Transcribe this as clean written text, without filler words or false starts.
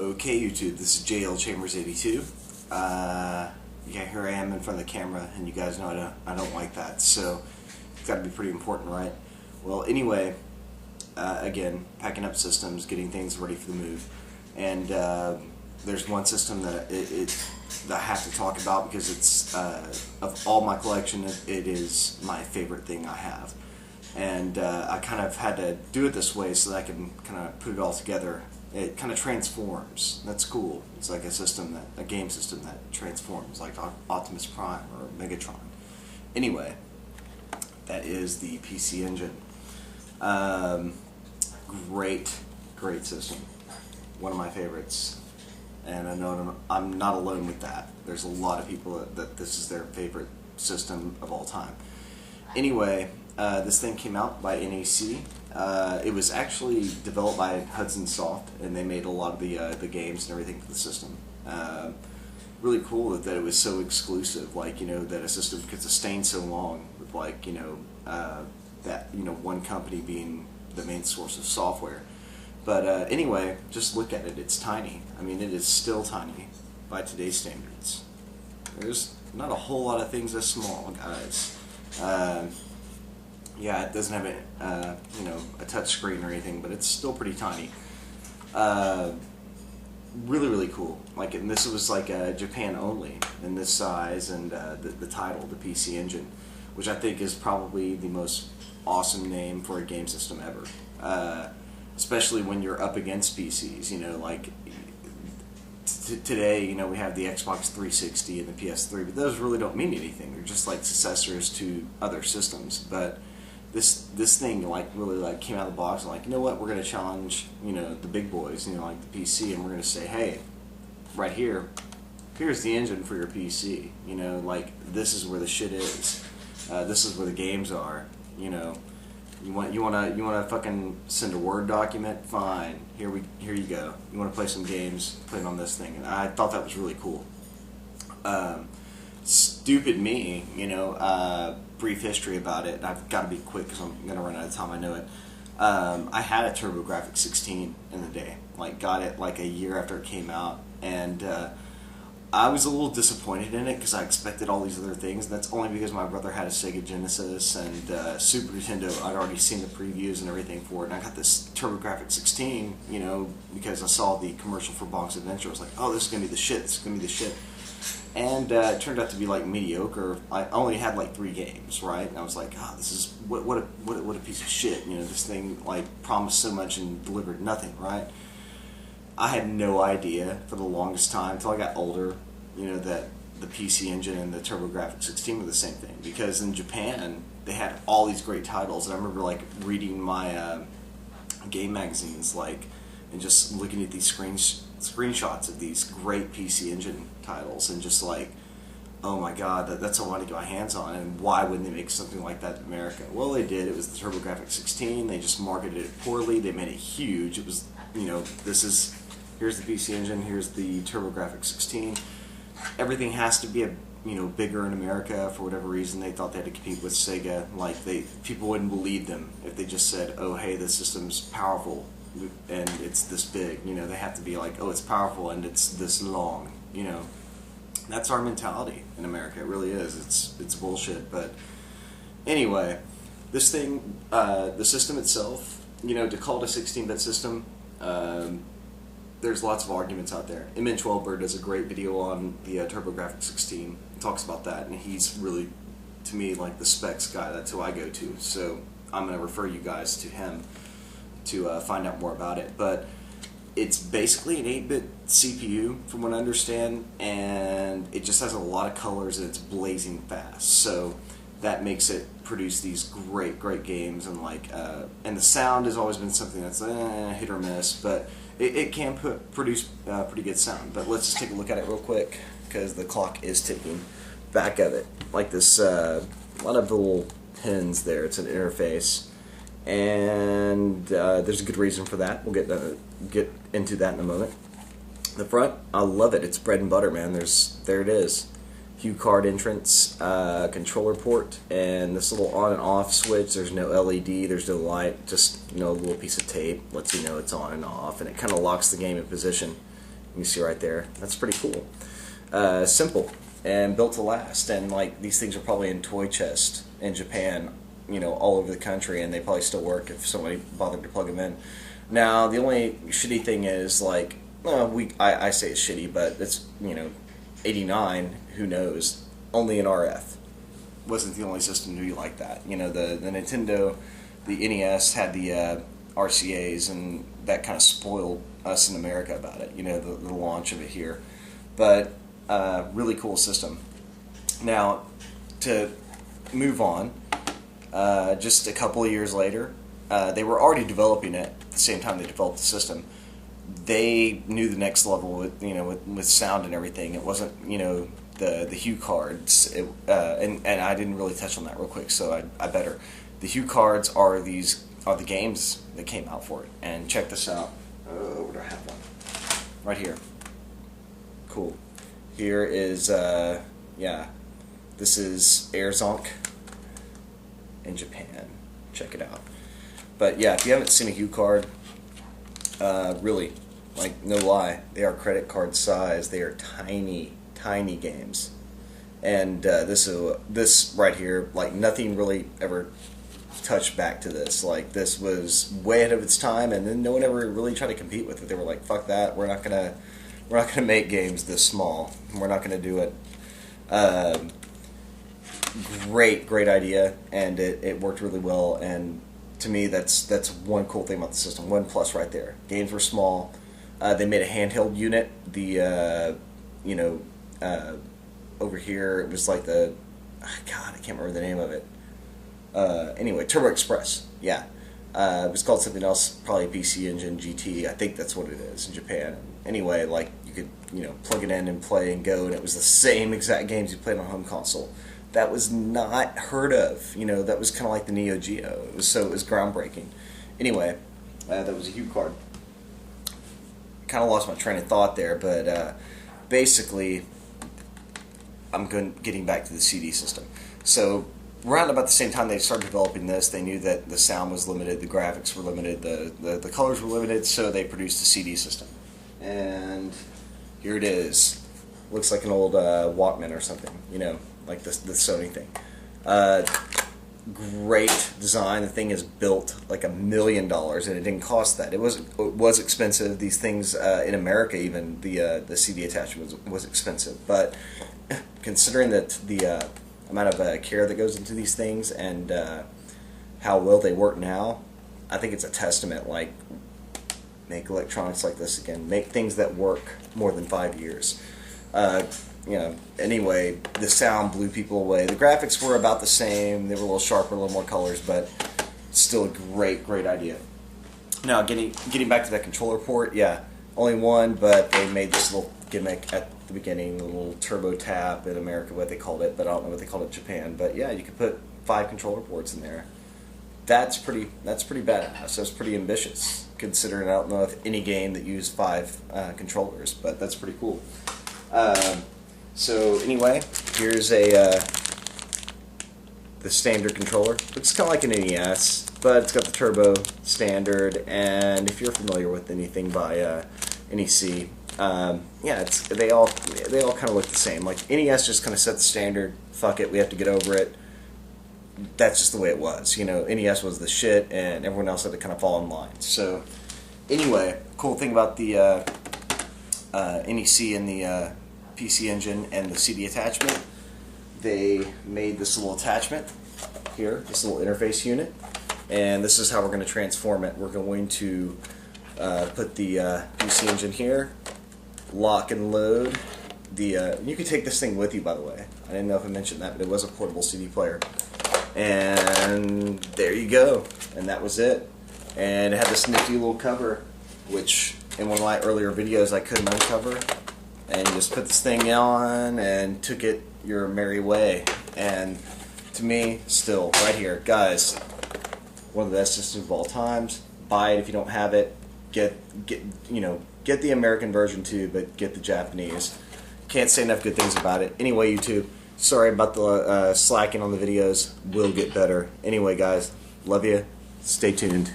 Okay, YouTube, this is JL Chambers 82. Yeah, here I am in front of the camera, and you guys know I don't like that, so it's got to be pretty important, right? Well, anyway, again, packing up systems, getting things ready for the move, and there's one system that that I have to talk about because it's of all my collection, it is my favorite thing I have, and I kind of had to do it this way so that I can kind of put it all together. It kind of transforms. That's cool. It's like a game system that transforms, like Optimus Prime or Megatron. Anyway, that is the PC Engine. Great system. One of my favorites, and I know I'm not alone with that. There's a lot of people that this is their favorite system of all time. Anyway, this thing came out by NEC. It was actually developed by Hudson Soft, and they made a lot of the games and everything for the system. Really cool that it was so exclusive, like, you know, that a system could sustain so long with, like, you know, that, you know, one company being the main source of software. But anyway, just look at it. It's tiny. I mean, it is still tiny by today's standards. There's not a whole lot of things as small, guys. Yeah, it doesn't have a you know, a touch screen or anything, but it's still pretty tiny. Really cool. Like, and this was like Japan only in this size, and the title, the PC Engine, which I think is probably the most awesome name for a game system ever. Especially when you're up against PCs, you know, like today, you know, we have the Xbox 360 and the PS3, but those really don't mean anything. They're just like successors to other systems. But this thing, like, really, like, came out of the box and, like, you know what, we're going to challenge, you know, the big boys, you know, like the PC, and we're going to say, hey, right here, here's the engine for your PC, you know, like, this is where the shit is, this is where the games are, you know, you want to fucking send a Word document, fine, here you go, you want to play some games, play it on this thing, and I thought that was really cool. Stupid me, you know, brief history about it. I've got to be quick because I'm going to run out of time, I know it. I had a TurboGrafx 16 in the day, like, got it like a year after it came out, and I was a little disappointed in it because I expected all these other things, and that's only because my brother had a Sega Genesis and Super Nintendo. I'd already seen the previews and everything for it, and I got this TurboGrafx 16, you know, because I saw the commercial for Bonk's Adventure. I was like, oh, this is going to be the shit, this is going to be the shit. And it turned out to be, like, mediocre. I only had like 3 games, right? And I was like, oh, this is what a piece of shit. You know, this thing, like, promised so much and delivered nothing, right? I had no idea for the longest time until I got older, you know, that the PC Engine and the TurboGrafx 16 were the same thing. Because in Japan, they had all these great titles, and I remember, like, reading my game magazines, like, and just looking at these screenshots of these great PC Engine titles, and just like, oh my god, that's what I want to get my hands on, and why wouldn't they make something like that in America? Well, they did. It was the TurboGrafx 16. They just marketed it poorly. They made it huge. It was, you know, here's the PC Engine, here's the TurboGrafx 16. Everything has to be you know, bigger in America. For whatever reason, they thought they had to compete with Sega. Like, people wouldn't believe them if they just said, oh, hey, this system's powerful and it's this big. You know, they have to be like, oh, it's powerful and it's this long. You know, that's our mentality in America. It really is. It's bullshit. But anyway, this thing, the system itself, you know, to call it a 16-bit system, there's lots of arguments out there. Min12bird does a great video on the TurboGrafx 16. He talks about that, and he's really, to me, like the specs guy. That's who I go to. So I'm going to refer you guys to him to find out more about it. But it's basically an 8-bit CPU, from what I understand, and it just has a lot of colors, and it's blazing fast. So that makes it produce these great games, and like, and the sound has always been something that's hit or miss, but it can produce pretty good sound. But let's just take a look at it real quick, because the clock is ticking. Back of it, like this, a lot of little pins there. It's an interface, and there's a good reason for that. We'll get into that in a moment. The front, I love it. It's bread and butter, man. There it is. Hue card entrance, controller port, and this little on and off switch. There's no LED, there's no light, just, you know, a little piece of tape lets you know it's on and off, and it kind of locks the game in position. You see right there. That's pretty cool. Simple and built to last. And like these things are probably in toy chest in Japan, you know, all over the country, and they probably still work if somebody bothered to plug them in. Now the only shitty thing is like, I say it's shitty, but it's, you know, 89. Who knows? Only in RF. Wasn't the only system to be like that. You know, the Nintendo, the NES had the RCAs, and that kind of spoiled us in America about it. You know, the launch of it here, but really cool system. Now, to move on, just a couple of years later, they were already developing it at the same time they developed the system. They knew the next level with, you know, with sound and everything. It wasn't, you know, the hue cards, and I didn't really touch on that real quick, so I better. The hue cards are the games that came out for it, and check this out. Oh, where do I have one? Right here. Cool. Here is yeah, this is Airzonk in Japan. Check it out. But yeah, if you haven't seen a hue card, really, like, no lie, they are credit card size. They are tiny, tiny games. And this right here, like, nothing really ever touched back to this. Like, this was way ahead of its time, and then no one ever really tried to compete with it. They were like, fuck that, we're not gonna make games this small. We're not gonna do it. Great idea, and it worked really well. And to me, that's one cool thing about the system. One plus right there. Games were small. They made a handheld unit. The you know, over here it was like the, God, I can't remember the name of it. Anyway, Turbo Express. Yeah, it was called something else, probably PC Engine GT. I think that's what it is in Japan. Anyway, like, you could, you know, plug it in and play and go, and it was the same exact games you played on a home console. That was not heard of. You know, that was kind of like the Neo Geo. It was groundbreaking. Anyway, that was a hue card. Kind of lost my train of thought there, but basically, I'm getting back to the CD system. So, around about the same time they started developing this, they knew that the sound was limited, the graphics were limited, the colors were limited, so they produced a CD system. And here it is. Looks like an old Walkman or something, you know, like the Sony thing. Great design. The thing is built like $1 million, and it didn't cost that. It was expensive. These things in America, even the CD attachment was expensive. But considering that the amount of care that goes into these things and how well they work now, I think it's a testament. Like, make electronics like this again. Make things that work more than 5 years. You know, anyway, the sound blew people away. The graphics were about the same. They were a little sharper, a little more colors, but still a great idea. Now, getting back to that controller port, yeah, only one, but they made this little gimmick at the beginning, a little turbo tap in America, what they called it, but I don't know what they called it in Japan. But yeah, you could put 5 controller ports in there. That's pretty badass. That's pretty ambitious, considering I don't know if any game that used 5 controllers, but that's pretty cool. So anyway, here's the standard controller. Looks kind of like an NES, but it's got the turbo standard. And if you're familiar with anything by NEC, yeah, they all kind of look the same. Like, NES just kind of set the standard. Fuck it, we have to get over it. That's just the way it was. You know, NES was the shit, and everyone else had to kind of fall in line. So anyway, cool thing about the NEC and the PC Engine and the CD attachment, they made this little attachment here, this little interface unit, and this is how we're going to transform it. We're going to put the PC Engine here, lock and load. You can take this thing with you, by the way. I didn't know if I mentioned that, but it was a portable CD player. And there you go. And that was it. And it had this nifty little cover, which in one of my earlier videos I couldn't uncover. And you just put this thing on and took it your merry way. And to me, still, right here, guys, one of the best systems of all times. Buy it if you don't have it. Get the American version too, but get the Japanese. Can't say enough good things about it. Anyway, YouTube, sorry about the slacking on the videos. Will get better. Anyway, guys, love you. Stay tuned.